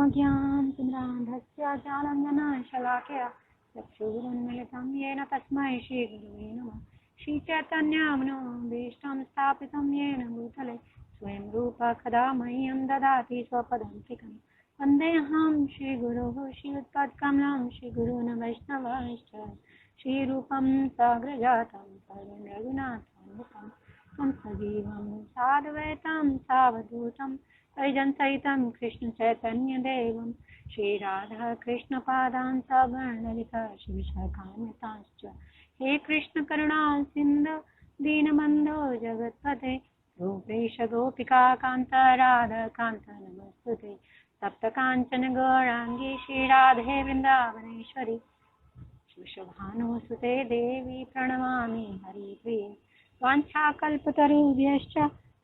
ओमज्ञानतिमिरान्धस्य ज्ञानाञ्जनशलाकया चक्षुरुन्मीलितं येन तस्मै श्रीगुरुवे नमः। श्रीचैतन्यमनोभीष्टं स्थापितं येन भूतले स्वयं रूपा कदा मह्यं ददाति स्वपदान्तिकं। वन्देऽहं श्रीगुरोः श्रीयुतपदकमलं श्रीगुरून् वैष्णवांश्च श्रीरूपं साग्रजातं सर्वं रघुनाथान्वितं तं सजीवं साद्वैतं सावधूतं परिजनसहितं कृष्णचैतन्यदेवं श्रीराधा कृष्णपादान् सवर्णलिता शिवशाखान्वितांश्च। हे कृष्ण करुणा सिन्धु दीनबन्धो जगत्पते रूपेश गोपिका कान्त राधा कान्त नमस्तुते। सप्तकाञ्चन गौराङ्गी श्रीराधे वृन्दावनेश्वरी शिवशोभानुसुते देवी प्रणमामि हरिप्रिये। वाञ्छाकल्पतरुभ्यश्च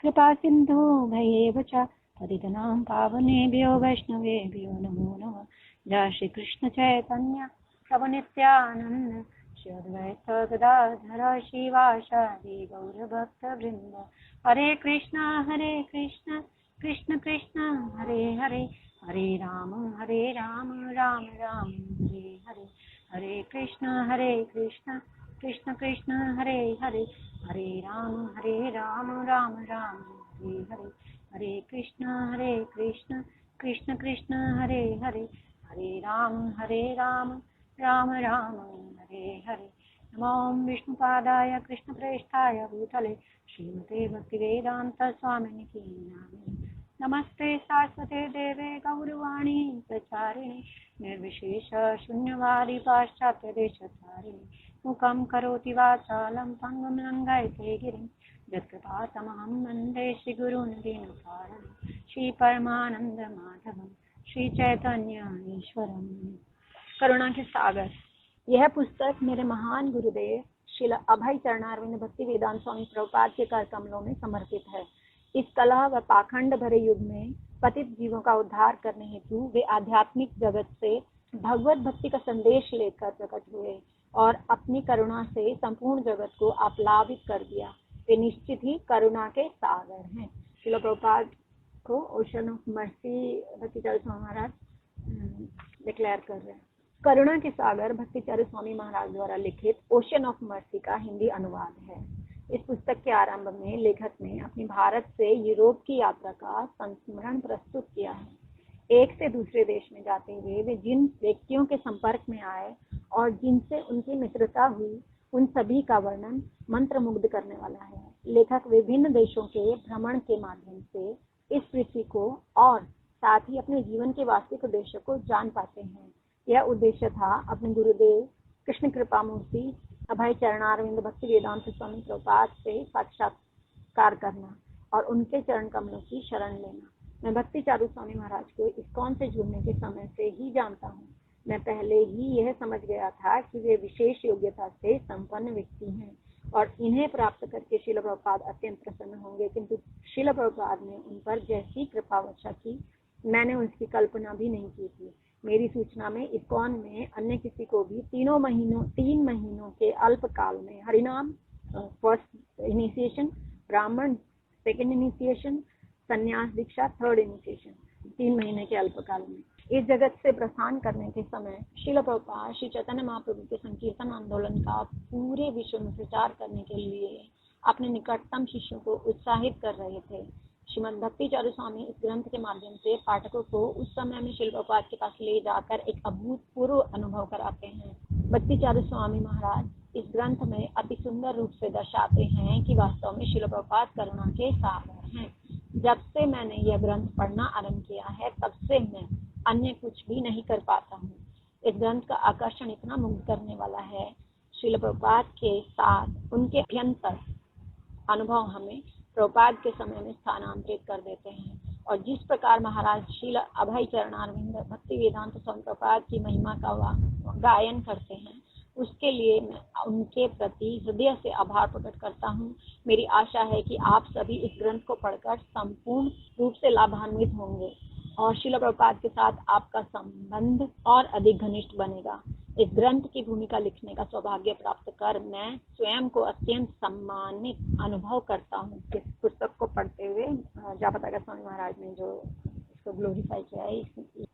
कृपा सिन्धु भयेव च पतितनां पावनेभ्यो वैष्णवेभ्यो नमो नमः। जय श्री कृष्ण चैतन्य प्रभु नित्यानंद श्री अद्वैत गदाधर शिवासादि गौरभक्तवृंद। हरे कृष्ण कृष्ण कृष्ण हरे हरे हरे राम राम राम हरे हरे। हरे कृष्ण कृष्ण कृष्ण हरे हरे हरे राम राम राम हरे हरे। हरे कृष्ण कृष्ण कृष्ण हरे हरे हरे राम राम राम हरे हरे। नमो विष्णुपादाय कृष्णप्रेष्ठाय भूतले श्रीमते भक्तिवेदांत स्वामिनि नामिने। नमस्ते सारस्वते देवे गौरवाणी प्रचारिणे निर्विशेष शून्यवादी पाश्चात्य देशधारिणे। मुखं करोति वाचालं पङ्गुं लङ्घयते गिरिं यत्कृपातमहं वन्दे श्रीगुरून् दीनकारणं श्रीपरमानन्द माधवं श्रीचैतन्य ईश्वरम्। करुणा के सागर। यह पुस्तक मेरे महान गुरुदेव श्रील अभय चरणारविंद भक्ति वेदांत स्वामी प्रभुपाद के कर कमलों में समर्पित है। इस कलह व पाखंड भरे युग में पतित जीवों का उद्धार करने हेतु वे आध्यात्मिक जगत से भगवत भक्ति का संदेश लेकर प्रकट हुए और अपनी करुणा से संपूर्ण जगत को आप्लावित कर दिया। वे निश्चित ही करुणा के सागर हैं। श्रील प्रभुपाद को ocean of mercy Bhakticharya Swami Maharaj declare कर रहे हैं। करुणा के सागर भक्तिचार्य स्वामी महाराज द्वारा लिखित ओशन ऑफ मर्सी का हिंदी अनुवाद है। इस पुस्तक के आरंभ में लेखक ने अपनी भारत से यूरोप की यात्रा का संस्मरण प्रस्तुत किया है। एक से दूसरे देश में जाते हुए वे जिन व्यक्तियों के संपर्क में आए और जिनसे उनकी मित्रता हुई उन सभी का वर्णन मंत्रमुग्ध करने वाला है। लेखक विभिन्न देशों के भ्रमण के माध्यम से इस पृथ्वी को और साथ ही अपने जीवन के वास्तविक उद्देश्य को जान पाते हैं। यह उद्देश्य था अपने गुरुदेव कृष्ण कृपा मूर्ति अभय चरणारविंद भक्ति वेदांत स्वामी प्रभुपाद से साक्षात्कार करना और उनके चरण कमलों की शरण लेना। मैं भक्ति चारू स्वामी महाराज को इस्कॉन से जुड़ने के समय से ही जानता हूँ। मैं पहले ही यह समझ गया था कि वे विशेष योग्यता से संपन्न व्यक्ति हैं और इन्हें प्राप्त करके श्रील प्रभुपाद अत्यंत प्रसन्न होंगे, किंतु श्रील प्रभुपाद ने उन पर जैसी कृपा वर्षा की मैंने उसकी कल्पना भी नहीं की थी। मेरी सूचना में इस्कॉन में अन्य किसी को भी 3 महीनों के अल्पकाल में हरिनाम फर्स्ट इनिशिएशन, ब्राह्मण सेकंड इनिशिएशन, संन्यास दीक्षा थर्ड इनिशिएशन 3 महीने के अल्पकाल में इस जगत से प्रस्थान करने के समय श्रील प्रभुपाद श्री चैतन्य महाप्रभु के संकीर्तन आंदोलन का पूरे विश्व में प्रचार करने के लिए अपने निकटतम शिष्यों को उत्साहित कर रहे थे। श्रीमद् भक्तिचार्य स्वामी इस ग्रंथ के माध्यम से पाठकों को उस समय में श्रील प्रभुपाद के पास ले जाकर एक अभूतपूर्व अनुभव कराते हैं। भक्तिचार्य स्वामी महाराज इस ग्रंथ में अति सुंदर रूप से दर्शाते हैं कि वास्तव में श्रील प्रभुपाद करुणा के सागर हैं। जब से मैंने यह ग्रंथ पढ़ना आरंभ किया है तब से मैं अन्य कुछ भी नहीं कर पाता हूँ। इस ग्रंथ का आकर्षण इतना मुग्ध करने वाला है। श्रील प्रभुपाद के साथ उनके अभ्यंतर अनुभव हमें प्रभुपाद के समय में स्थानांतरित कर देते हैं और जिस प्रकार महाराज श्रील अभय चरणारविंद भक्ति वेदांत स्वामी प्रभुपाद की महिमा का गायन करते हैं, उसके लिए मैं उनके प्रति हृदय से आभार प्रकट करता हूँ। मेरी आशा है कि आप सभी इस ग्रंथ को पढ़कर संपूर्ण रूप से लाभान्वित होंगे और श्रील प्रभुपाद के साथ आपका संबंध और अधिक घनिष्ठ बनेगा। इस ग्रंथ की भूमिका लिखने का सौभाग्य प्राप्त कर मैं स्वयं को अत्यंत सम्मानित अनुभव करता हूँ। इस पुस्तक को पढ़ते हुए जापताका स्वामी महाराज ने जो इसको ग्लोरीफाई किया है,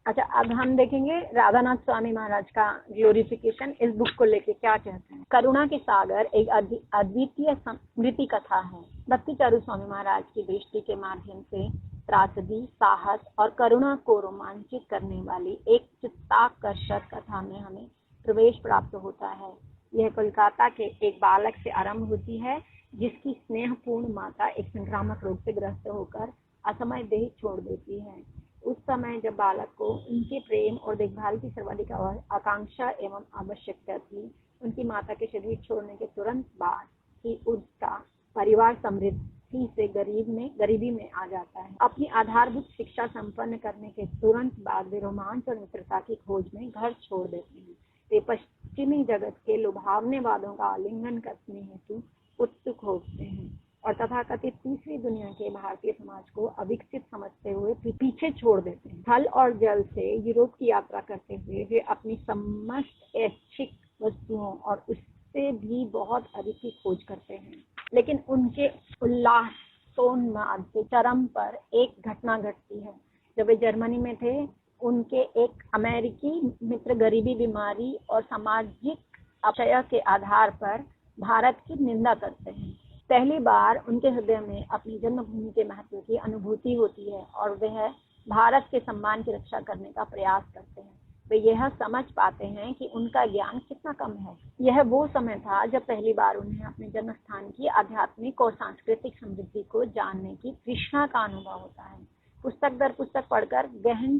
अच्छा, अब हम देखेंगे राधानाथ स्वामी महाराज का ग्लोरिफिकेशन इस बुक को लेके क्या कहते हैं। करुणा के सागर एक अद्वितीय स्मृति कथा है। भक्ति चारू स्वामी महाराज की दृष्टि के माध्यम से त्रासदी, साहस और करुणा को रोमांचित करने वाली एक चित्ताकर्षक कथा में हमें प्रवेश प्राप्त होता है। यह कोलकाता के एक बालक से आरंभ होती है, जिसकी स्नेहपूर्ण माता एक संक्रामक रोग से ग्रस्त होकर असमय देह छोड़ देती है। उस समय जब बालक को उनके प्रेम और देखभाल की सर्वाधिक आकांक्षा एवं आवश्यकता थी, उनकी माता के शरीर छोड़ने के तुरंत बाद ही उसका परिवार समृद्धि से गरीबी में आ जाता है। अपनी आधारभूत शिक्षा संपन्न करने के तुरंत बाद वे रोमांच और मित्रता की खोज में घर छोड़ देते हैं। वे पश्चिमी जगत के लुभावने वादों का आलिंगन करने हेतु उत्सुक होते हैं और तथाकथित तीसरी दुनिया के भारतीय समाज को अविकसित समझते हुए पीछे छोड़ देते हैं। थल और जल से यूरोप की यात्रा करते हुए वे अपनी समस्त ऐच्छिक वस्तुओं और उससे भी बहुत अधिक की खोज करते हैं। लेकिन उनके उल्लासोन्माद के चरम पर एक घटना घटती है। जब वे जर्मनी में थे, उनके एक अमेरिकी मित्र गरीबी, बीमारी और सामाजिक अपचय के आधार पर भारत की निंदा करते हैं। पहली बार उनके हृदय में अपनी जन्मभूमि के महत्व की अनुभूति होती है और वह भारत के सम्मान की रक्षा करने का प्रयास करते हैं। वे यह समझ पाते हैं कि उनका ज्ञान कितना कम है। यह वो समय था जब पहली बार उन्हें अपने जन्म स्थान की आध्यात्मिक और सांस्कृतिक समृद्धि को जानने की तृष्णा का अनुभव होता है। पुस्तक दर पुस्तक पढ़कर गहन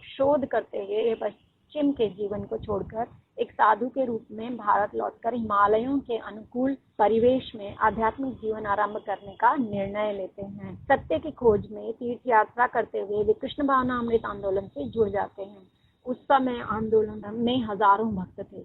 शोध करते हुए वे पश्चिम के जीवन को छोड़कर एक साधु के रूप में भारत लौटकर हिमालयों के अनुकूल परिवेश में आध्यात्मिक जीवन आरंभ करने का निर्णय लेते हैं। सत्य की खोज में तीर्थ यात्रा करते हुए वे कृष्ण भावना अमृत आंदोलन से जुड़ जाते हैं। उस समय आंदोलन में हजारों भक्त थे,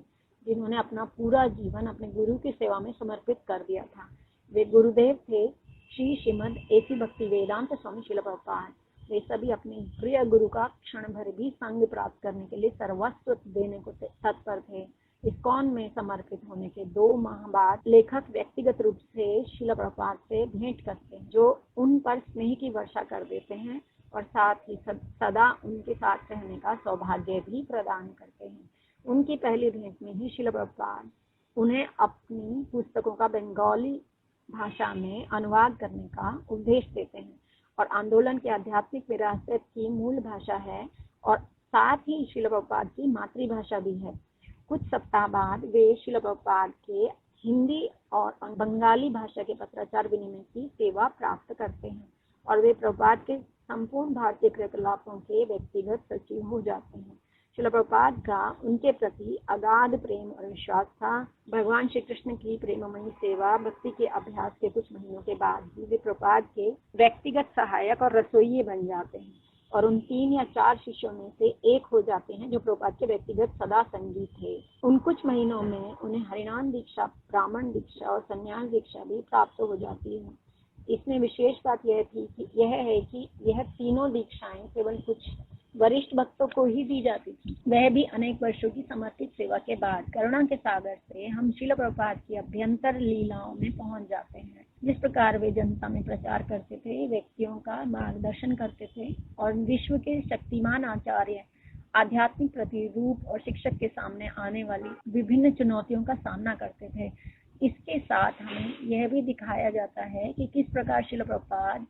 जिन्होंने अपना पूरा जीवन अपने गुरु की सेवा में समर्पित कर दिया था। वे गुरुदेव थे श्रीमद एसी भक्ति वेदांत स्वामी श्रील प्रभुपाद। वे सभी अपने प्रिय गुरु का क्षण भर भी संग प्राप्त करने के लिए सर्वस्व देने को तत्पर थे। इस्कॉन में समर्पित होने के 2 माह बाद लेखक व्यक्तिगत रूप से श्रील प्रभुपाद से भेंट करते हैं, जो उन पर स्नेह की वर्षा कर देते हैं और साथ ही सदा उनके साथ रहने का सौभाग्य भी प्रदान करते हैं। उनकी पहली भेंट में ही श्रील प्रभुपाद उन्हें अपनी पुस्तकों का बंगाली भाषा में अनुवाद करने का उपदेश देते हैं और आंदोलन की आध्यात्मिक विरासत की मूल भाषा है और साथ ही श्रील प्रभुपाद की मातृभाषा भी है। कुछ सप्ताह बाद वे श्रील प्रभुपाद के हिंदी और बंगाली भाषा के पत्राचार विनिमय की सेवा प्राप्त करते हैं और वे प्रभुपाद के संपूर्ण भारतीय क्रियाकलापों के व्यक्तिगत सचिव हो जाते हैं। श्रील प्रभुपाद का उनके प्रति अगाध प्रेम और विश्वास था। भगवान श्री कृष्ण की प्रेममयी सेवा भक्ति के अभ्यास के कुछ महीनों के बाद ही वे प्रभुपाद के व्यक्तिगत सहायक और रसोइये बन जाते हैं और उन 3 या 4 शिष्यों में से एक हो जाते हैं जो प्रभुपाद के व्यक्तिगत सदा संगी थे। उन कुछ महीनों में उन्हें हरिनाम दीक्षा, ब्राह्मण दीक्षा और संन्यास दीक्षा भी प्राप्त हो जाती है। इसमें विशेष बात यह है कि यह तीनों दीक्षाएं केवल कुछ वरिष्ठ भक्तों को ही दी जाती थी। वह भी अनेक वर्षों की समर्पित सेवा के बाद। करुणा के सागर से हम श्रील प्रभुपाद की अभ्यंतर लीलाओं में पहुंच जाते हैं। जिस प्रकार वे जनता में प्रचार करते थे, व्यक्तियों का मार्गदर्शन करते थे और विश्व के शक्तिमान आचार्य, आध्यात्मिक प्रतिरूप और शिक्षक के सामने आने वाली विभिन्न चुनौतियों का सामना करते थे। इसके साथ हमें यह भी दिखाया जाता है कि किस प्रकार श्रील प्रभुपाद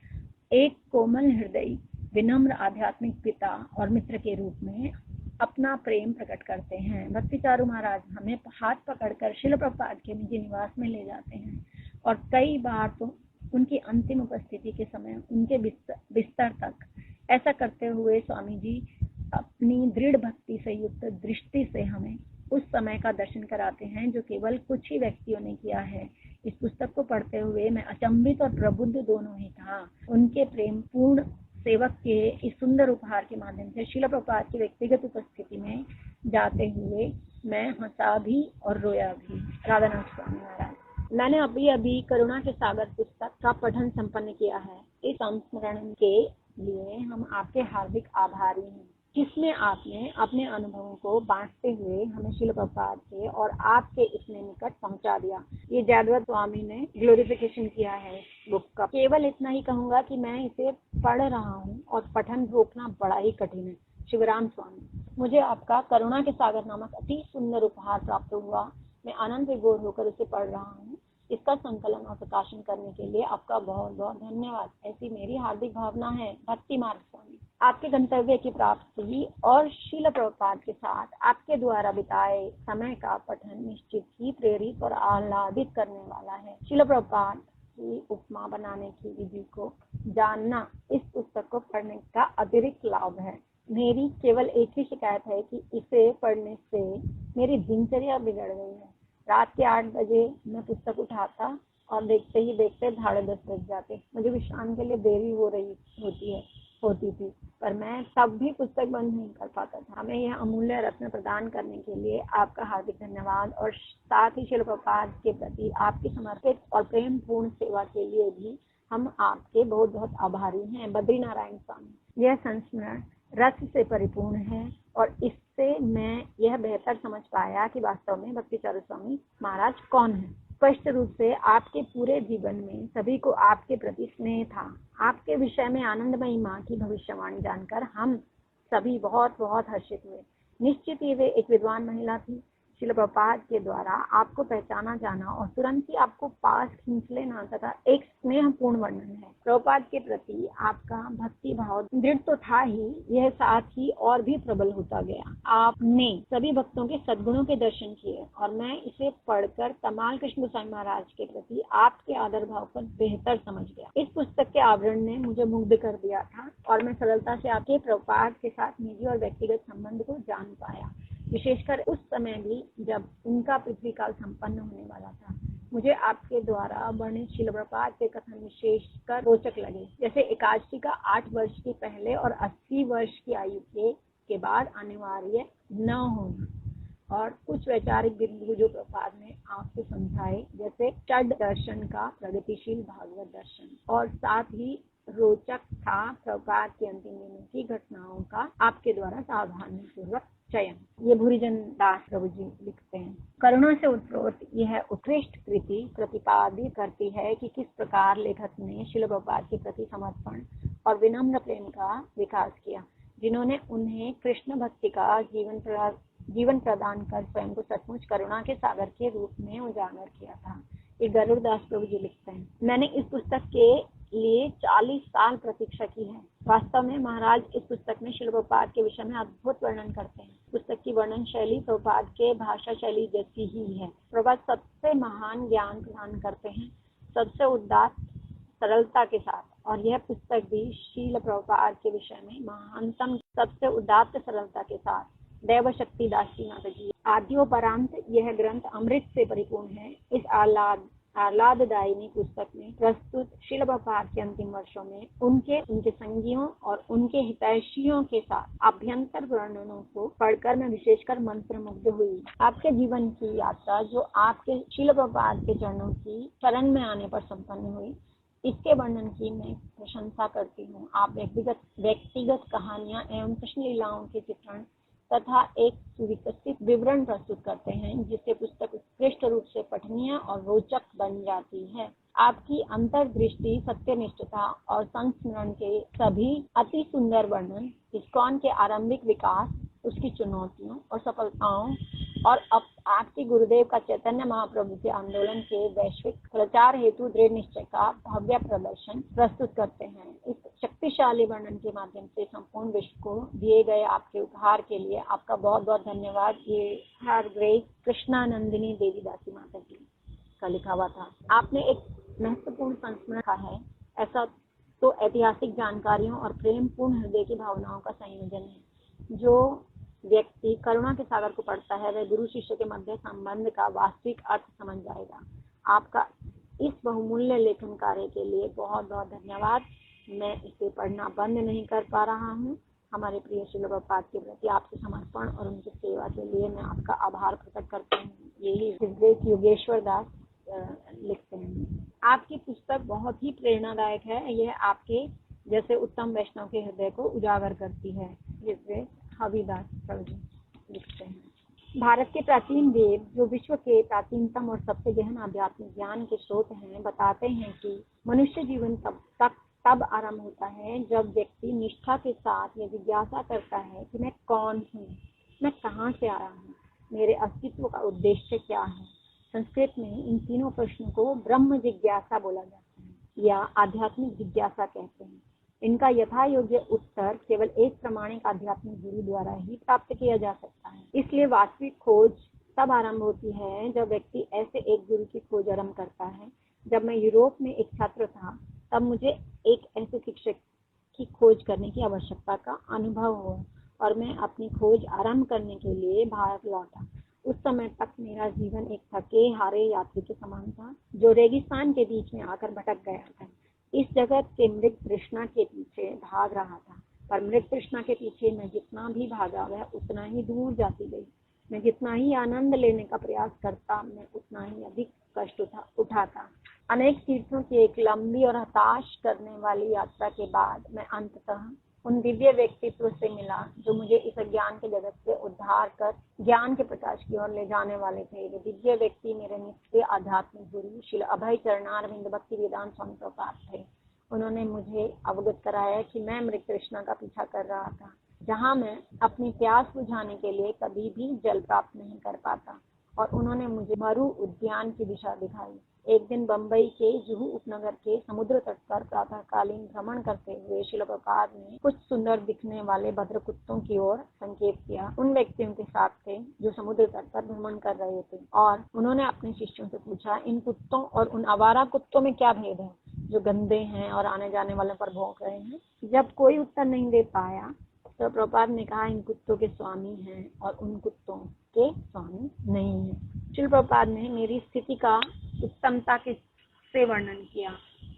एक कोमल हृदय, विनम्र आध्यात्मिक पिता और मित्र के रूप में अपना प्रेम प्रकट करते हैं। भक्ति चारू महाराज हमें हाथ पकड़कर श्रील प्रभुपाद के निजी निवास में ले जाते हैं और कई बार तो उनकी अंतिम उपस्थिति के समय उनके बिस्तर तक। ऐसा करते हुए स्वामी जी अपनी दृढ़ भक्ति से युक्त दृष्टि से हमें उस समय का दर्शन कराते हैं जो केवल कुछ ही व्यक्तियों ने किया है। इस पुस्तक को पढ़ते हुए मैं अचंभित और प्रबुद्ध दोनों ही था। उनके प्रेम पूर्ण सेवक के इस सुंदर उपहार के माध्यम से श्रील प्रभुपाद की व्यक्तिगत उपस्थिति में जाते हुए मैं हंसा भी और रोया भी। राधानाथ स्वामी महाराज। मैंने अभी करुणा के सागर पुस्तक का पठन संपन्न किया है। इस संस्मरण के लिए हम आपके हार्दिक आभारी हैं, जिसमें आपने अपने अनुभवों को बांटते हुए हमें श्रील प्रभुपाद के और आपके इतने निकट पहुंचा दिया। ये जयद्रथ स्वामी ने ग्लोरिफिकेशन किया है इस बुक का। केवल इतना ही कहूंगा कि मैं इसे पढ़ रहा हूँ और पठन रोकना बड़ा ही कठिन है। शिवराम स्वामी, मुझे आपका करुणा के सागर नामक अति सुंदर उपहार प्राप्त हुआ। मैं आनंद विभोर होकर उसे पढ़ रहा हूँ। इसका संकलन और प्रकाशन करने के लिए आपका बहुत बहुत धन्यवाद। ऐसी मेरी हार्दिक भावना है। भक्ति मार्ग स्वामी। आपके गंतव्य की प्राप्ति और शील प्रभुपाद के साथ आपके द्वारा बिताए समय का पठन निश्चित ही प्रेरित और आह्लादित करने वाला है। शील प्रभुपाद की उपमा बनाने की विधि को जानना इस पुस्तक को पढ़ने का अतिरिक्त लाभ है। मेरी केवल एक ही शिकायत है कि इसे पढ़ने से मेरी दिनचर्या बिगड़ गई है। रात के 8 बजे मैं पुस्तक उठाता और देखते ही देखते 10:30 बज जाते। मुझे विश्राम के लिए देरी होती थी, पर मैं तब भी पुस्तक बंद नहीं कर पाता था। हमें यह अमूल्य रत्न प्रदान करने के लिए आपका हार्दिक धन्यवाद और साथ ही शिल प्रभुपाद के प्रति आपकी समर्पित और प्रेम पूर्ण सेवा के लिए भी हम आपके बहुत बहुत आभारी हैं। बद्री नारायण स्वामी। यह संस्मरण रस से परिपूर्ण है और इससे मैं यह बेहतर समझ पाया कि वास्तव में भक्ति चारूर स्वामी महाराज कौन है। स्पष्ट रूप से आपके पूरे जीवन में सभी को आपके प्रति स्नेह था। आपके विषय में आनंदमयी माँ की भविष्यवाणी जानकर हम सभी बहुत बहुत हर्षित हुए। निश्चित ही वे एक विद्वान महिला थी। शिल प्रभुपाद के द्वारा आपको पहचाना जाना और तुरंत ही आपको पास खींच लेना तथा एक स्नेहपूर्ण वर्णन है। प्रभुपाद के प्रति आपका भक्ति भाव दृढ़ तो था ही, यह साथ ही और भी प्रबल होता गया। आपने सभी भक्तों के सद्गुणों के दर्शन किए और मैं इसे पढ़कर तमाल कृष्ण गोस्वामी महाराज के प्रति आपके आदर भाव पर बेहतर समझ गया। इस पुस्तक के आवरण ने मुझे मुग्ध कर दिया था और मैं सरलता से आपके प्रभुपाद के साथ निजी और व्यक्तिगत संबंध को जान पाया, विशेषकर उस समय भी जब उनका पृथ्वी काल संपन्न होने वाला था। मुझे आपके द्वारा वर्णित शिल प्रभुपाद के कथन विशेषकर रोचक लगे, जैसे एकादशी का 8 वर्ष के पहले और 80 वर्ष की आयु के बाद अनिवार्य न होना, और कुछ वैचारिक बिंदु जो प्रभुपाद ने आपको समझाए, जैसे षड दर्शन का प्रगतिशील भागवत दर्शन, और साथ ही रोचक था प्रभुपाद के अंतिम दिनों की घटनाओं का आपके द्वारा सावधानी पूर्वक चयन। ये भूरिजन दास प्रभु जी लिखते हैं। करुणा से उत्प्रोत यह उत्कृष्ट कृति प्रतिपादित करती है कि किस प्रकार लेखक ने शिल प्रभुपाद के प्रति समर्पण और विनम्र प्रेम का विकास किया, जिन्होंने उन्हें कृष्ण भक्ति का जीवन प्रदान कर स्वयं को सचमुच करुणा के सागर के रूप में उजागर किया था। ये गरुड़ दास प्रभु जी लिखते हैं। मैंने इस पुस्तक के लिए 40 साल प्रतीक्षा की है। वास्तव में महाराज इस पुस्तक में शिल प्रभुपाद के विषय में अद्भुत वर्णन करते हैं। पुस्तक की वर्णन शैली प्रभुपाद के भाषा शैली जैसी ही है। प्रभुपाद सबसे महान ज्ञान प्रदान करते हैं, सबसे उदात्त सरलता के साथ, और यह पुस्तक भी शील प्रभुपाद के विषय में महानतम सबसे उदात्त सरलता के साथ। दैव शक्ति दासी माता जी। आद्योपरांत यह ग्रंथ अमृत से परिपूर्ण है। इस आह्लाददायिनी पुस्तक में प्रस्तुत शिल प्रभुपाद के अंतिम वर्षों में उनके संगियों और उनके हितैषियों के साथ आभ्यंतर वर्णनों को पढ़कर मैं विशेषकर मंत्रमुग्ध हुई। आपके जीवन की यात्रा जो आपके शिल प्रभुपाद के चरणों की शरण में आने पर संपन्न हुई, इसके वर्णन की मैं प्रशंसा करती हूँ। आप व्यक्तिगत कहानियां एवं कृष्ण लीलाओं के चित्रण तथा एक सुविकसित विवरण प्रस्तुत करते हैं, जिससे पुस्तक उत्कृष्ट रूप से पठनीय और रोचक बन जाती है। आपकी अंतर्दृष्टि, सत्यनिष्ठता और संस्मरण के सभी अति सुंदर वर्णन, इस्कॉन के आरंभिक विकास, उसकी चुनौतियों और सफलताओं, और अब आपके गुरुदेव का चैतन्य महाप्रभु के आंदोलन के वैश्विक प्रचार हेतु दृढ़ निश्चय का भव्य प्रदर्शन प्रस्तुत करते हैं। इस शक्तिशाली वर्णन के माध्यम से संपूर्ण विश्व को दिए गए आपके उपहार के लिए आपका बहुत बहुत धन्यवाद। ये हर ग्रेस कृष्णानंदिनी देवी दासी माता जी का लिखा हुआ था। आपने एक महत्वपूर्ण संस्मरण लिखा है। ऐसा तो ऐतिहासिक जानकारियों और प्रेम पूर्ण हृदय की भावनाओं का संयोजन है। जो व्यक्ति करुणा के सागर को पढ़ता है, वह गुरु शिष्य के मध्य संबंध का वास्तविक अर्थ समझ जाएगा। आपका इस बहुमूल्य लेखन कार्य के लिए बहुत बहुत धन्यवाद। मैं इसे पढ़ना बंद नहीं कर पा रहा हूँ। हमारे प्रिय शिल प्रभुपाद के प्रति आपसे समर्पण और उनकी सेवा के लिए मैं आपका आभार प्रकट करती हूँ। यही योगेश्वर दास लिखते हैं। आपकी पुस्तक बहुत ही प्रेरणादायक है। यह आपके जैसे उत्तम वैष्णव के हृदय को उजागर करती है। जिससे हविदास प्रभु लिखते हैं। भारत के प्राचीन वेद, जो विश्व के प्राचीनतम और सबसे गहन आध्यात्मिक ज्ञान के स्रोत हैं, बताते हैं कि मनुष्य जीवन तब तक तब आरंभ होता है जब व्यक्ति निष्ठा के साथ ये जिज्ञासा करता है कि मैं कौन हूँ, मैं कहाँ से आया हूँ, मेरे अस्तित्व का उद्देश्य क्या है। संस्कृत में इन तीनों प्रश्नों को ब्रह्म जिज्ञासा बोला जाता है या आध्यात्मिक जिज्ञासा कहते हैं। इनका यथा योग्य उत्तर केवल एक प्रामाणिक आध्यात्मिक गुरु द्वारा ही प्राप्त किया जा सकता है। इसलिए वास्तविक खोज तब आरंभ होती है जब व्यक्ति ऐसे एक गुरु की खोज आरंभ करता है। जब मैं यूरोप में एक छात्र था तब मुझे एक ऐसे शिक्षक की खोज करने की आवश्यकता का अनुभव हुआ और मैं अपनी खोज आरंभ करने के लिए भारत लौटा। उस समय तक मेरा जीवन एक थके हारे यात्री के समान था जो रेगिस्तान के बीच में आकर भटक गया था। इस जगत के मृग तृष्णा के पीछे भाग रहा था, पर मृग तृष्णा के पीछे मैं जितना भी भागा वह उतना ही दूर जाती गई। मैं जितना ही आनंद लेने का प्रयास करता मैं उतना ही अधिक कष्ट उठाता। अनेक तीर्थों की एक लंबी और हताश करने वाली यात्रा के बाद मैं अंततः उन दिव्य व्यक्तित्व से मिला जो मुझे इस अज्ञान के जगत से उद्धार कर ज्ञान के प्रकाश की ओर ले जाने वाले थे। वे दिव्य व्यक्ति मेरे नित्य आध्यात्मिक गुरु श्री अभय चरणारविंद भक्ति वेदांत स्वामी प्रभुपाद थे। उन्होंने मुझे अवगत कराया कि मैं मृग तृष्णा का पीछा कर रहा था, जहाँ मैं अपनी प्यास बुझाने के लिए कभी भी जल प्राप्त नहीं कर पाता, और उन्होंने मुझे मरु उद्यान की दिशा दिखाई। एक दिन बंबई के जुहू उपनगर के समुद्र तट पर प्रातःकालीन भ्रमण करते हुए श्रील प्रभुपाद ने कुछ सुंदर दिखने वाले भद्र कुत्तों की ओर संकेत किया। उन व्यक्तियों के साथ थे जो समुद्र तट पर भ्रमण कर रहे थे, और उन्होंने अपने शिष्यों से पूछा, इन कुत्तों और उन आवारा कुत्तों में क्या भेद है जो गंदे हैं और आने जाने वालों पर भौंक रहे हैं। जब कोई उत्तर नहीं दे पाया तो प्रभुपाद ने कहा, इन कुत्तों के स्वामी हैं और उन कुत्तों के स्वामी नहीं है। श्रील प्रभुपाद ने मेरी स्थिति का उत्तमता से वर्णन किया।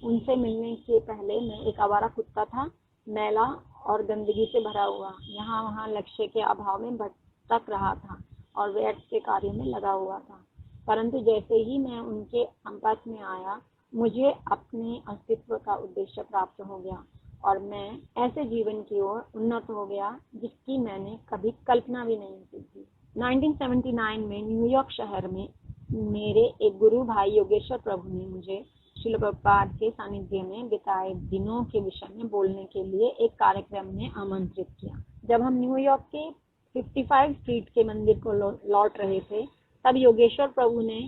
उनसे मिलने के पहले मैं एक आवारा कुत्ता था, मैला और गंदगी से भरा हुआ, यहाँ वहाँ लक्ष्य के अभाव में भटक रहा था और व्यर्थ के कार्यों में लगा हुआ था। परंतु जैसे ही मैं उनके संपर्क में आया मुझे अपने अस्तित्व का उद्देश्य प्राप्त हो गया और मैं ऐसे जीवन की ओर उन्नत हो गया जिसकी मैंने कभी कल्पना भी नहीं की थी। 1979 में न्यूयॉर्क शहर में मेरे एक गुरु भाई योगेश्वर प्रभु ने मुझे श्रील प्रभुपाद के सानिध्य में बिताए दिनों के विषय में बोलने के लिए एक कार्यक्रम में आमंत्रित किया। जब हम न्यूयॉर्क के 55 स्ट्रीट के मंदिर को लौट रहे थे तब योगेश्वर प्रभु ने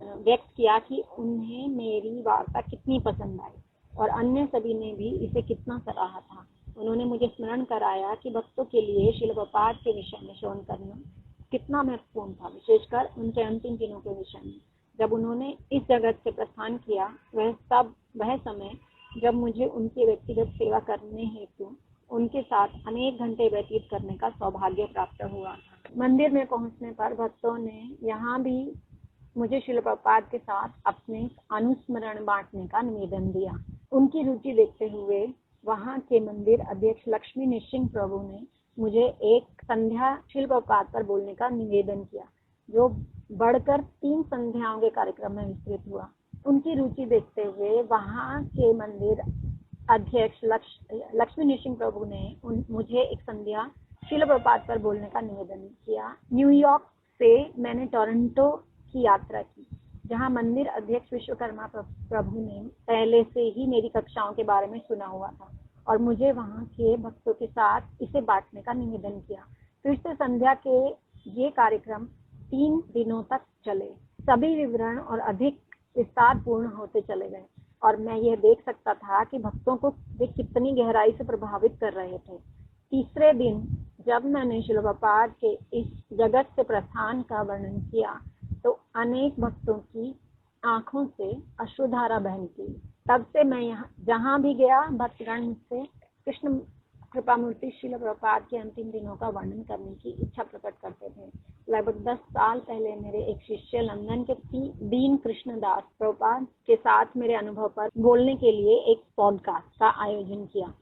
व्यक्त किया कि उन्हें मेरी वार्ता कितनी पसंद आई और अन्य सभी ने भी इसे कितना सराहा था। उन्होंने मुझे स्मरण कराया कि भक्तों के लिए श्रील प्रभुपाद के विषय में श्रवण करना कितना महत्वपूर्ण था, विशेषकर उनके अंतिम दिनों के विषय में। जब उन्होंने इस जगत से प्रस्थान किया वह समय जब मुझे उनकी व्यक्तिगत सेवा करने हेतु उनके साथ अनेक घंटे व्यतीत करने का सौभाग्य प्राप्त हुआ। मंदिर में पहुंचने पर भक्तों ने यहाँ भी मुझे श्रील प्रभुपाद के साथ अपने अनुस्मरण बांटने का निवेदन दिया। उनकी रुचि देखते हुए वहाँ के मंदिर अध्यक्ष लक्ष्मी निसिंह प्रभु ने मुझे एक संध्या श्रील प्रभुपाद पर बोलने का निवेदन किया, जो बढ़कर 3 संध्याओं के कार्यक्रम में विस्तृत हुआ। उनकी रुचि देखते हुए वहाँ के मंदिर अध्यक्ष लक्ष्मी निसिंह प्रभु ने मुझे एक संध्या श्रील प्रभुपाद पर बोलने का निवेदन किया। न्यूयॉर्क से मैंने टोरंटो की यात्रा की, जहाँ मंदिर अध्यक्ष विश्वकर्मा प्रभु ने पहले से ही मेरी कक्षाओं के बारे में सुना हुआ था और मुझे वहाँ के भक्तों के साथ इसे बांटने का निवेदन किया। फिर से संध्या के ये कार्यक्रम 3 दिनों तक चले। सभी विवरण और अधिक विस्तार पूर्ण होते चले गए और मैं यह देख सकता था कि भक्तों को वे कितनी गहराई से प्रभावित कर रहे थे। तीसरे दिन जब मैंने श्रील प्रभुपाद के इस जगत से प्रस्थान का वर्णन किया तो अनेक भक्तों की आंखों से अश्रुधारा बह निकली। तब से मैं जहाँ भी गया भक्तगण मुझसे कृष्ण कृपा मूर्ति श्रील प्रभुपाद के अंतिम दिनों का वर्णन करने की इच्छा प्रकट करते थे। लगभग 10 साल पहले मेरे एक शिष्य लंदन के दीन कृष्णदास प्रभुपाद के साथ मेरे अनुभव पर बोलने के लिए एक पॉडकास्ट का आयोजन किया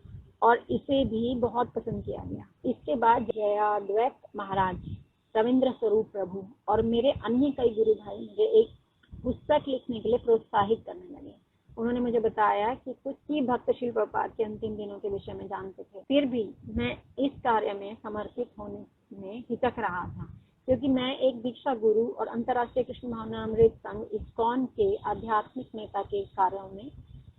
और इसे भी बहुत पसंद किया गया। इसके बाद जयाद्वैत महाराज, रविंद्र स्वरूप प्रभु और मेरे अन्य कई गुरु भाई मुझे एक पुस्तक लिखने के लिए प्रोत्साहित करने लगे। उन्होंने मुझे बताया कि कुछ ही भक्त श्रील प्रभुपाद के अंतिम दिनों के विषय में जानते थे। फिर भी मैं इस कार्य में समर्पित होने में हिचक रहा था, क्योंकि मैं एक दीक्षा गुरु और अंतर्राष्ट्रीय कृष्ण भावनामृत संघ इस्कॉन के आध्यात्मिक नेता के कार्यों में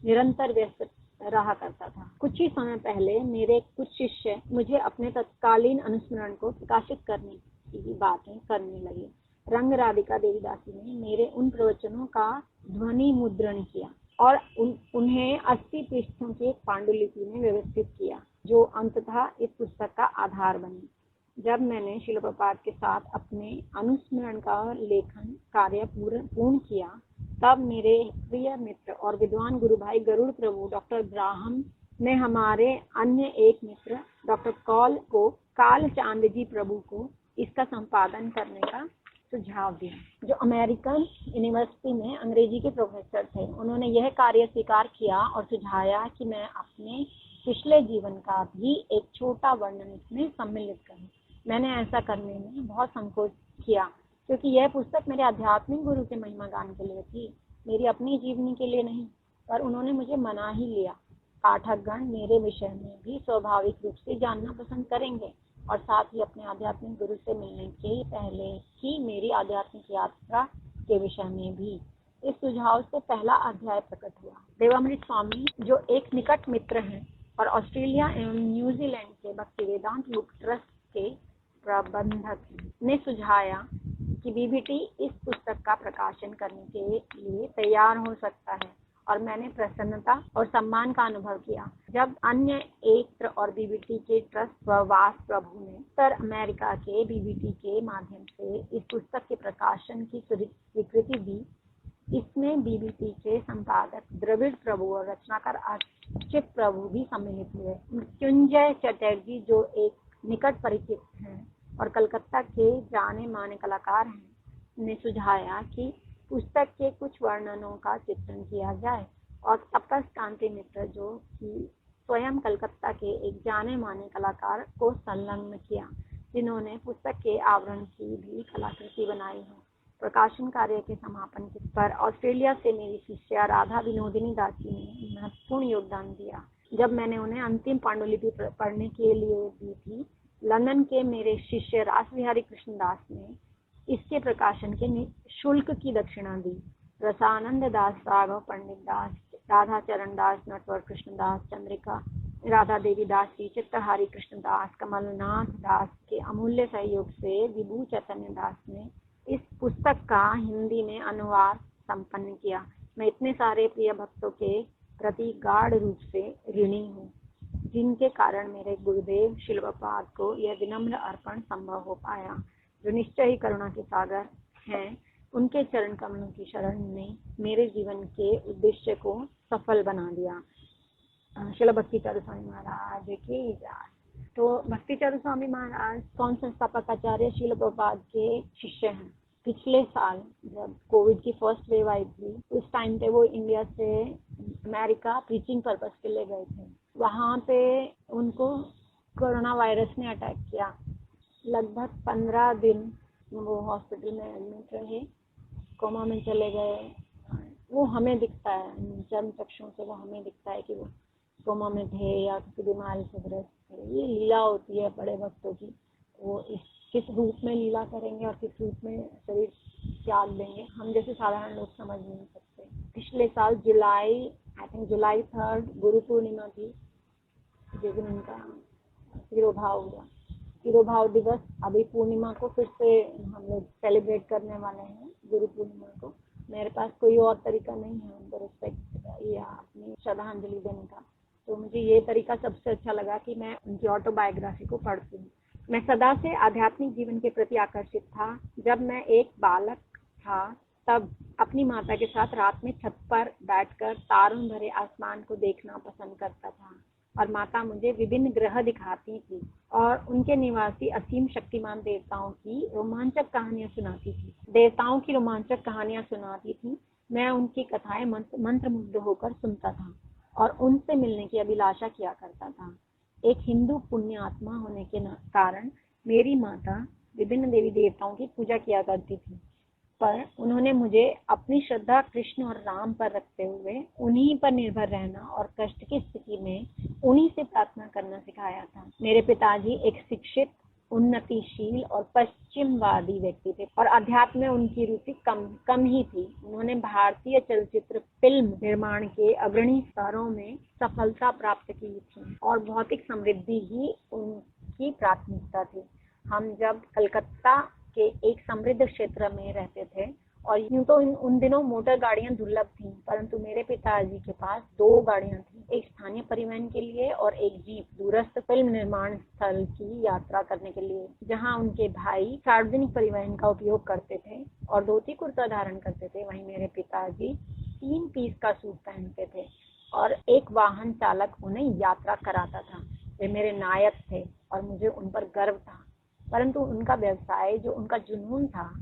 निरंतर व्यस्त रहा करता था। कुछ ही समय पहले मेरे कुछ शिष्य मुझे अपने तत्कालीन अनुस्मरण को प्रकाशित करने की बातें करने लगे। रंग राधिका देवीदासी ने मेरे उन प्रवचनों का ध्वनि मुद्रण किया और उन्हें 80 पृष्ठों की एक पांडुलिपि में व्यवस्थित किया, जो अंततः इस पुस्तक का आधार बनी। जब मैंने श्रील प्रभुपाद के साथ अपने अनुस्मरण का लेखन कार्य पूर्ण किया, तब मेरे प्रिय मित्र और विद्वान गुरु भाई गरुड़ प्रभु डॉक्टर ब्राह्म ने हमारे अन्य एक मित्र डॉक्टर काल चांद जी प्रभु को इसका संपादन करने का सुझाव दिया, जो अमेरिकन यूनिवर्सिटी में अंग्रेजी के प्रोफेसर थे। उन्होंने यह कार्य स्वीकार किया और सुझाया कि मैं अपने पिछले जीवन का भी एक छोटा वर्णन इसमें सम्मिलित करूं। मैंने ऐसा करने में बहुत संकोच किया, क्योंकि यह पुस्तक मेरे आध्यात्मिक गुरु के महिमा गान के लिए थी, मेरी अपनी जीवनी के लिए नहीं। पर उन्होंने मुझे मना ही लिया। पाठकगण मेरे विषय में भी स्वाभाविक रूप से जानना पसंद करेंगे और साथ ही अपने आध्यात्मिक गुरु से मिलने के पहले ही मेरी आध्यात्मिक यात्रा के विषय में भी। इस सुझाव से पहला अध्याय प्रकट हुआ। देवामृत स्वामी, जो एक निकट मित्र हैं और ऑस्ट्रेलिया एवं न्यूजीलैंड के भक्ति वेदांत बुक ट्रस्ट के प्रबंधक, ने सुझाया कि बीबीटी इस पुस्तक का प्रकाशन करने के लिए तैयार हो सकता है, और मैंने प्रसन्नता और सम्मान का अनुभव किया। जब अन्य एक और बीबीटी के ट्रस्ट वास प्रभु ने उत्तर अमेरिका के बीबीटी के माध्यम से इस पुस्तक के प्रकाशन की स्वीकृति दी, इसमें बीबीटी के संपादक द्रविड़ प्रभु और रचनाकार अर्चित प्रभु भी सम्मिलित हुए। मृत्युंजय चटर्जी, जो एक निकट परिचित हैं और कलकत्ता के जाने माने कलाकार हैं, ने सुझाया कि पुस्तक के कुछ वर्णनों का चित्रण किया जाए, और तपस कांति मित्र, जो कि स्वयं कलकत्ता के एक जाने माने कलाकार, को संलग्न किया, जिन्होंने पुस्तक के आवरण की भी कलाकृति बनाई है। प्रकाशन कार्य के समापन पर ऑस्ट्रेलिया से मेरी शिष्या राधा विनोदिनी दासी ने महत्वपूर्ण योगदान दिया। जब मैंने उन्हें अंतिम पांडुलिपि पढ़ने के लिए दी थी, लंदन के मेरे शिष्य रासबिहारी कृष्णदास ने इसके प्रकाशन के शुल्क की दक्षिणा दी। रसानंद दास, राघव पंडित दास, राधा चरण दास, नटवर कृष्णदास, चंद्रिका राधा देवी दासी, चित्रहारी कृष्णदास, कमलनाथ दास के अमूल्य सहयोग से विभू चैतन्य दास ने इस पुस्तक का हिंदी में अनुवाद संपन्न किया। मैं इतने सारे प्रिय भक्तों के प्रति गाढ़ रूप से ऋणी हूँ, जिनके कारण मेरे गुरुदेव श्रील प्रभुपाद को यह विनम्र अर्पण संभव हो पाया, जो निश्चय ही करुणा के सागर हैं। उनके चरण कमलों की शरण ने मेरे जीवन के उद्देश्य को सफल बना दिया। श्रील भक्ति चारू स्वामी महाराज की जय। तो भक्ति चारू स्वामी महाराज कौन संस्थापक आचार्य श्रील प्रभुपाद के शिष्य हैं। पिछले साल जब कोविड की फर्स्ट वेव आई थी, उस टाइम पे वो इंडिया से अमेरिका प्रीचिंग पर्पस के लिए गए थे। वहाँ पे उनको कोरोना वायरस ने अटैक किया। लगभग 15 दिन वो हॉस्पिटल में एडमिट रहे, कोमा में चले गए। वो हमें दिखता है, चर्म चक्षुओं से वो हमें दिखता है कि वो कोमा में थे या किसी बीमारी से ग्रस्त थे। ये लीला होती है बड़े भक्तों की, वो किस रूप में लीला करेंगे और किस रूप में शरीर त्याग देंगे, हम जैसे साधारण लोग समझ नहीं सकते। पिछले साल जुलाई 3 गुरु पूर्णिमा थी, जिस दिन उनका तिरोभाव हुआ। तिरोभाव दिवस अभी पूर्णिमा को फिर से हम लोग सेलिब्रेट करने वाले हैं, गुरु पूर्णिमा को। मेरे पास कोई और तरीका नहीं है उनको रिस्पेक्ट या अपनी श्रद्धांजलि देने का, तो मुझे ये तरीका सबसे अच्छा लगा कि मैं उनकी ऑटोबायोग्राफी को पढ़ती हूँ। मैं सदा से आध्यात्मिक जीवन के प्रति आकर्षित था। जब मैं एक बालक था, तब अपनी माता के साथ रात में छत पर बैठकर तारों भरे आसमान को देखना पसंद करता था, और माता मुझे विभिन्न ग्रह दिखाती थी और उनके निवासी असीम शक्तिमान देवताओं की रोमांचक कहानियां सुनाती थी। मैं उनकी कथाएं मंत्रमुग्ध होकर सुनता था और उनसे मिलने की अभिलाषा किया करता था। एक हिंदू पुण्य आत्मा होने के कारण मेरी माता विभिन्न देवी देवताओं की पूजा किया करती थी, पर उन्होंने मुझे अपनी श्रद्धा कृष्ण और राम पर रखते हुए उन्हीं पर निर्भर रहना और कष्ट की स्थिति में उन्हीं से प्रार्थना करना सिखाया था। मेरे पिताजी एक शिक्षित उन्नतिशील और पश्चिमवादी व्यक्ति थे और अध्यात्म में उनकी रुचि कम ही थी। उन्होंने भारतीय चलचित्र फिल्म निर्माण के अग्रणी स्तरों में सफलता प्राप्त की थी और भौतिक समृद्धि ही उनकी प्राथमिकता थी। हम जब कलकत्ता के एक समृद्ध क्षेत्र में रहते थे और यूं तो उन दिनों मोटर गाड़ियां दुर्लभ थीं, परंतु मेरे पिताजी के पास 2 गाड़ियां थीं, एक स्थानीय परिवहन के लिए और एक जीप दूरस्थ फिल्म निर्माण स्थल की यात्रा करने के लिए। जहां उनके भाई सार्वजनिक परिवहन का उपयोग करते थे और धोती कुर्ता धारण करते थे, वहीं मेरे पिताजी 3 पीस का सूट पहनते थे और एक वाहन चालक उन्हें यात्रा कराता था। वे मेरे नायक थे और मुझे उन पर गर्व था, परंतु उनका व्यवसाय जो उनका जुनून था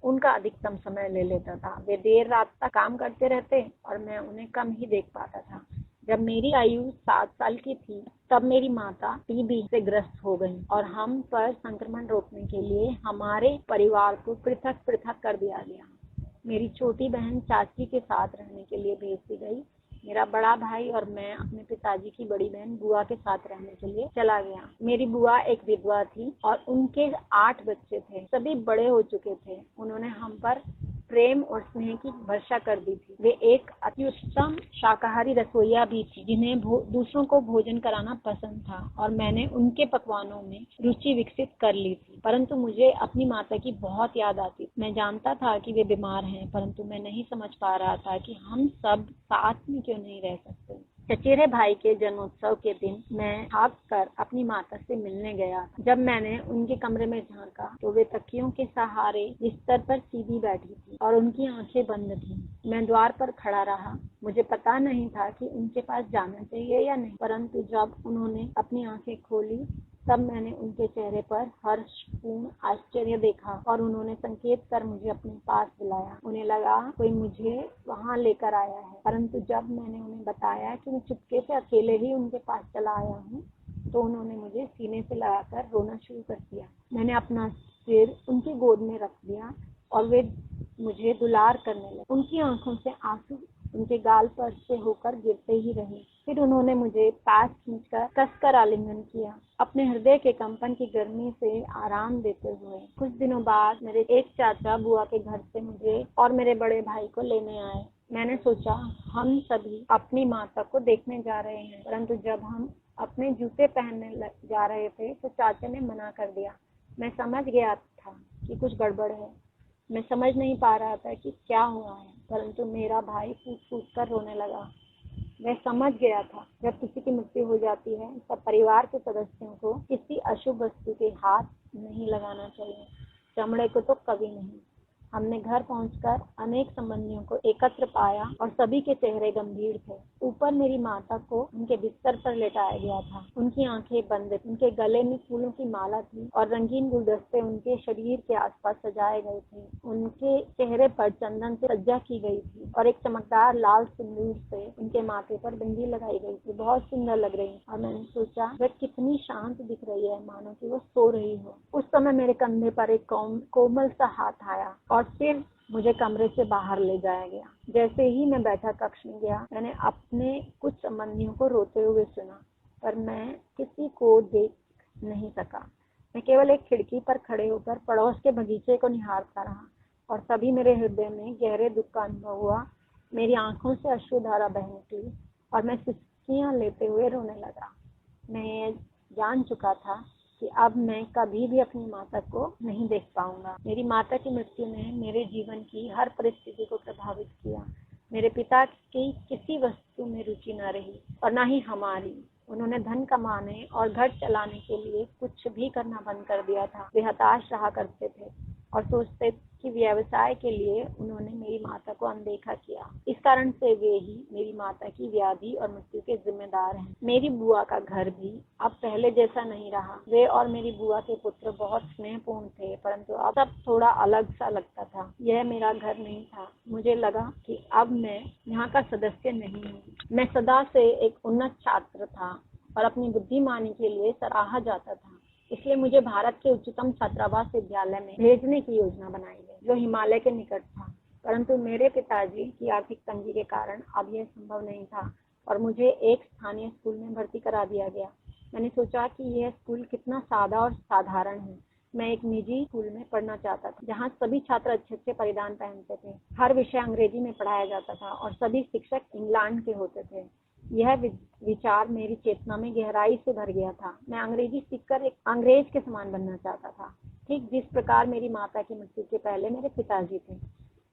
उनका अधिकतम समय ले लेता था। वे देर रात तक काम करते रहते और मैं उन्हें कम ही देख पाता था। जब मेरी आयु 7 साल की थी तब मेरी माता टीबी से ग्रस्त हो गई और हम पर संक्रमण रोकने के लिए हमारे परिवार को पृथक पृथक कर दिया गया। मेरी छोटी बहन चाची के साथ रहने के लिए भेज दी गई। मेरा बड़ा भाई और मैं अपने पिताजी की बड़ी बहन बुआ के साथ रहने के लिए चला गया। मेरी बुआ एक विधवा थी और उनके 8 बच्चे थे, सभी बड़े हो चुके थे। उन्होंने हम पर प्रेम और स्नेह की वर्षा कर दी थी। वे एक अत्युत्तम शाकाहारी रसोइया भी थी जिन्हें दूसरों को भोजन कराना पसंद था और मैंने उनके पकवानों में रुचि विकसित कर ली थी। परंतु मुझे अपनी माता की बहुत याद आती। मैं जानता था कि वे बीमार हैं, परंतु मैं नहीं समझ पा रहा था कि हम सब साथ में क्यों नहीं रह सकते। चचेरे भाई के जन्मोत्सव के दिन मैं भाग कर अपनी माता से मिलने गया। जब मैंने उनके कमरे में झांका तो वे तकियों के सहारे बिस्तर पर सीधी बैठी थी और उनकी आंखें बंद थीं। मैं द्वार पर खड़ा रहा। मुझे पता नहीं था कि उनके पास जाना चाहिए या नहीं, परंतु जब उन्होंने अपनी आंखें खोली तब मैंने उनके चेहरे पर हर्षपूर्ण आश्चर्य देखा और उन्होंने संकेत कर मुझे अपने पास बुलाया। उन्हें लगा कोई मुझे वहां लेकर आया है, परंतु जब मैंने उन्हें बताया कि मैं चुपके से अकेले ही उनके पास चला आया हूँ तो उन्होंने मुझे सीने से लगाकर रोना शुरू कर दिया। मैंने अपना सिर उनकी गोद में रख दिया और वे मुझे दुलार करने लगे। उनकी आंखों से आंसू उनके गाल पर से होकर गिरते ही रहे। फिर उन्होंने मुझे पास खींचकर कसकर आलिंगन किया, अपने हृदय के कंपन की गर्मी से आराम देते हुए। कुछ दिनों बाद मेरे एक चाचा बुआ के घर से मुझे और मेरे बड़े भाई को लेने आए। मैंने सोचा हम सभी अपनी माता को देखने जा रहे हैं, परंतु जब हम अपने जूते पहनने जा रहे थे तो चाचा ने मना कर दिया। मैं समझ गया था कि कुछ गड़बड़ है। मैं समझ नहीं पा रहा था कि क्या हुआ है, परंतु मेरा भाई फूट फूट कर रोने लगा। मैं समझ गया था जब किसी की मृत्यु हो जाती है तब परिवार के सदस्यों को किसी अशुभ वस्तु के हाथ नहीं लगाना चाहिए, चमड़े को तो कभी नहीं। हमने घर पहुंचकर अनेक संबंधियों को एकत्र पाया और सभी के चेहरे गंभीर थे। ऊपर मेरी माता को उनके बिस्तर पर लेटाया गया था। उनकी आंखें बंद, उनके गले में फूलों की माला थी और रंगीन गुलदस्ते उनके शरीर के आसपास सजाए गए थे। उनके चेहरे पर चंदन से सज्जा की गई थी और एक चमकदार लाल सिंदूर से उनके माथे पर बिंदी लगाई गई थी। बहुत सुंदर लग रही और मैंने सोचा वह कितनी शांत दिख रही है, मानो कि वो सो रही हो। उस समय मेरे कंधे पर एक कोमल सा हाथ आया और फिर मुझे कमरे से बाहर ले जाया गया। जैसे ही मैं बैठक कक्ष में गया मैंने अपने कुछ संबंधियों को रोते हुए सुना, पर मैं किसी को देख नहीं सका। मैं केवल एक खिड़की पर खड़े होकर पड़ोस के बगीचे को निहारता रहा और तभी मेरे हृदय में गहरे दुख का अनुभव हुआ। मेरी आंखों से अश्रुधारा बह निकली और मैं सिसकियां लेते हुए रोने लगा। मैं जान चुका था कि अब मैं कभी भी अपनी माता को नहीं देख पाऊंगा। मेरी माता की मृत्यु ने मेरे जीवन की हर परिस्थिति को प्रभावित किया। मेरे पिता की किसी वस्तु में रुचि न रही और न ही हमारी। उन्होंने धन कमाने और घर चलाने के लिए कुछ भी करना बंद कर दिया था। वे हताश रहा करते थे और सोचते कि व्यवसाय के लिए उन्होंने मेरी माता को अनदेखा किया। इस कारण से वे ही मेरी माता की व्याधि और मृत्यु के जिम्मेदार हैं। मेरी बुआ का घर भी अब पहले जैसा नहीं रहा। वे और मेरी बुआ के पुत्र बहुत स्नेहपूर्ण थे, परंतु अब सब थोड़ा अलग सा लगता था। यह मेरा घर नहीं था। मुझे लगा कि अब मैं यहाँ का सदस्य नहीं हूँ। मैं सदा से एक उन्नत छात्र था और अपनी बुद्धिमानी के लिए सराहा जाता था। इसलिए मुझे भारत के उच्चतम छात्रावास विद्यालय में भेजने की योजना बनाई गई, जो हिमालय के निकट था। परंतु मेरे पिताजी की आर्थिक तंगी के कारण अब यह संभव नहीं था और मुझे एक स्थानीय स्कूल में भर्ती करा दिया गया। मैंने सोचा कि यह स्कूल कितना सादा और साधारण है। मैं एक निजी स्कूल में पढ़ना चाहता था, जहाँ सभी छात्र अच्छे-अच्छे परिधान पहनते थे। हर विषय अंग्रेजी में पढ़ाया जाता था और सभी शिक्षक इंग्लैंड के होते थे। यह विचार मेरी चेतना में गहराई से भर गया था। मैं अंग्रेजी सीखकर एक अंग्रेज के समान बनना चाहता था, ठीक जिस प्रकार मेरी माता की मृत्यु के पहले मेरे पिताजी थे।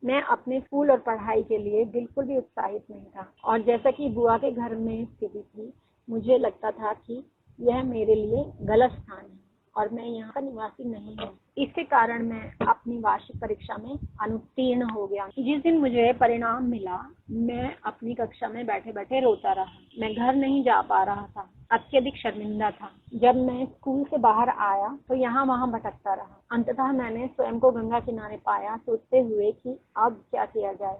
मैं अपने स्कूल और पढ़ाई के लिए बिल्कुल भी उत्साहित नहीं था और जैसा कि बुआ के घर में स्थिति थी, मुझे लगता था कि यह मेरे लिए गलत स्थान है और मैं यहाँ का निवासी नहीं हूँ। इसके कारण मैं अपनी वार्षिक परीक्षा में अनुत्तीर्ण हो गया। जिस दिन मुझे परिणाम मिला, मैं अपनी कक्षा में बैठे-बैठे रोता रहा। मैं घर नहीं जा पा रहा था, अत्यधिक शर्मिंदा था। जब मैं स्कूल से बाहर आया तो यहाँ-वहाँ भटकता रहा। अंततः मैंने स्वयं को गंगा किनारे पाया, सोचते हुए कि अब क्या किया जाए।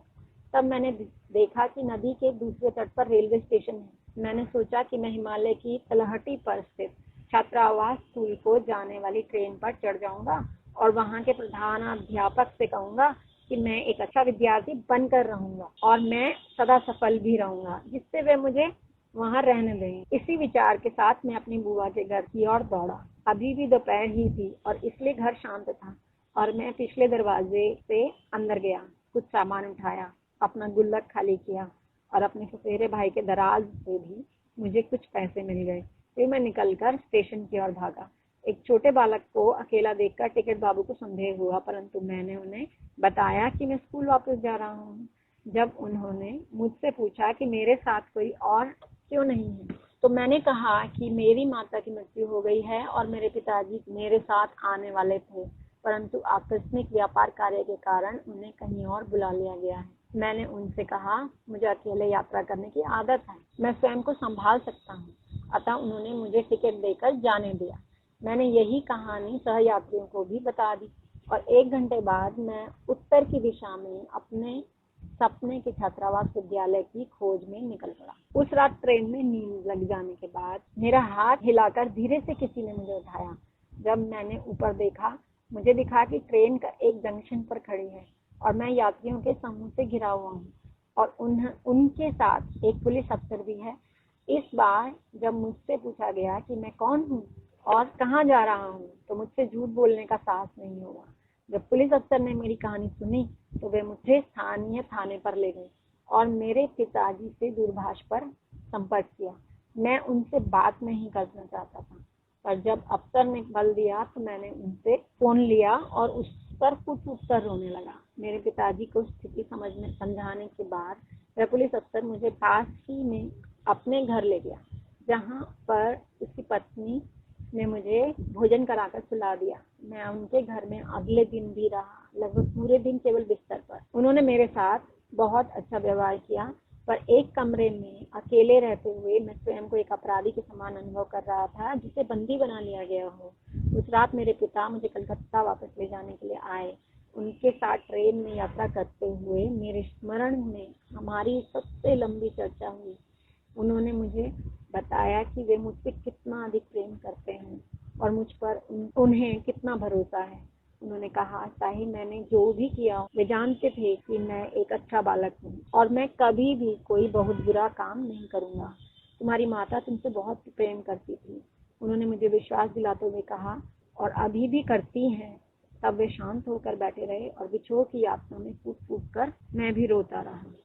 तब मैंने देखा कि नदी के दूसरे तट पर रेलवे स्टेशन है। मैंने सोचा कि मैं हिमालय की तलहटी पर स्थित छात्रावास स्कूल को जाने वाली ट्रेन पर चढ़ जाऊंगा और वहां के प्रधानाध्यापक से कहूंगा कि मैं एक अच्छा विद्यार्थी बनकर रहूंगा और मैं सदा सफल भी रहूंगा, जिससे वे मुझे वहां रहने दें। इसी विचार के साथ मैं अपनी बुआ के घर की ओर दौड़ा। अभी भी दोपहर ही थी और इसलिए घर शांत था और मैं पिछले दरवाजे से अंदर गया, कुछ सामान उठाया, अपना गुल्लक खाली किया और अपने सफेरे भाई के दराज से भी मुझे कुछ पैसे मिल गए। फिर मैं निकलकर स्टेशन की ओर भागा। एक छोटे बालक को अकेला देखकर टिकट बाबू को संदेह हुआ, परंतु मैंने उन्हें बताया कि मैं स्कूल वापस जा रहा हूँ। जब उन्होंने मुझसे पूछा कि मेरे साथ कोई और क्यों नहीं है, तो मैंने कहा कि मेरी माता की मृत्यु हो गई है और मेरे पिताजी मेरे साथ आने वाले थे, परंतु आकस्मिक व्यापार कार्य के कारण उन्हें कहीं और बुला लिया गया है। मैंने उनसे कहा, मुझे अकेले यात्रा करने की आदत है, मैं स्वयं को संभाल सकता हूँ। अतः उन्होंने मुझे टिकट देकर जाने दिया। मैंने यही कहानी सहयात्रियों को भी बता दी और 1 घंटे बाद मैं उत्तर की दिशा में अपने सपने के छात्रावास विद्यालय की खोज में निकल पड़ा। उस रात ट्रेन में नींद लग जाने के बाद मेरा हाथ हिलाकर धीरे से किसी ने मुझे उठाया। जब मैंने ऊपर देखा, मुझे दिखा कि ट्रेन का एक जंक्शन पर खड़ी है और मैं यात्रियों के समूह से घिरा हुआ हूँ और उनके साथ एक पुलिस अफसर भी है। इस बार जब मुझसे पूछा गया कि मैं कौन हूँ और कहाँ जा रहा हूँ, तो मुझसे झूठ बोलने का साहस नहीं हुआ। जब पुलिस अफसर ने मेरी कहानी सुनी तो वे मुझे स्थानीय थाने पर ले गए और मेरे पिताजी से दूरभाष पर संपर्क किया। मैं उनसे बात नहीं करना चाहता था, पर जब अफसर ने बल दिया तो मैंने उनसे फोन लिया और उस पर फूट-फूट कर रोने लगा। मेरे पिताजी को स्थिति समझाने के बाद वह पुलिस अफसर मुझे पास ही में अपने घर ले गया, जहाँ पर उसकी पत्नी ने मुझे भोजन कराकर सुला दिया। मैं उनके घर में अगले दिन भी रहा, लगभग पूरे दिन केवल बिस्तर पर। उन्होंने मेरे साथ बहुत अच्छा व्यवहार किया, पर एक कमरे में अकेले रहते हुए मैं स्वयं को एक अपराधी के समान अनुभव कर रहा था, जिसे बंदी बना लिया गया हो। उस रात मेरे पिता मुझे कलकत्ता वापस ले जाने के लिए आए। उनके साथ ट्रेन में यात्रा करते हुए मेरे स्मरण में हमारी सबसे लंबी चर्चा हुई। उन्होंने मुझे बताया कि वे मुझसे कितना अधिक प्रेम करते हैं और मुझ पर उन्हें कितना भरोसा है। उन्होंने कहा, चाहे मैंने जो भी किया, वे जानते थे कि मैं एक अच्छा बालक हूँ और मैं कभी भी कोई बहुत बुरा काम नहीं करूँगा। तुम्हारी माता तुमसे बहुत प्रेम करती थी, उन्होंने मुझे विश्वास दिलाते हुए कहा, और अभी भी करती हैं। तब वे शांत होकर बैठे रहे और बिछोह की यातना में फूट फूट कर मैं भी रोता रहा।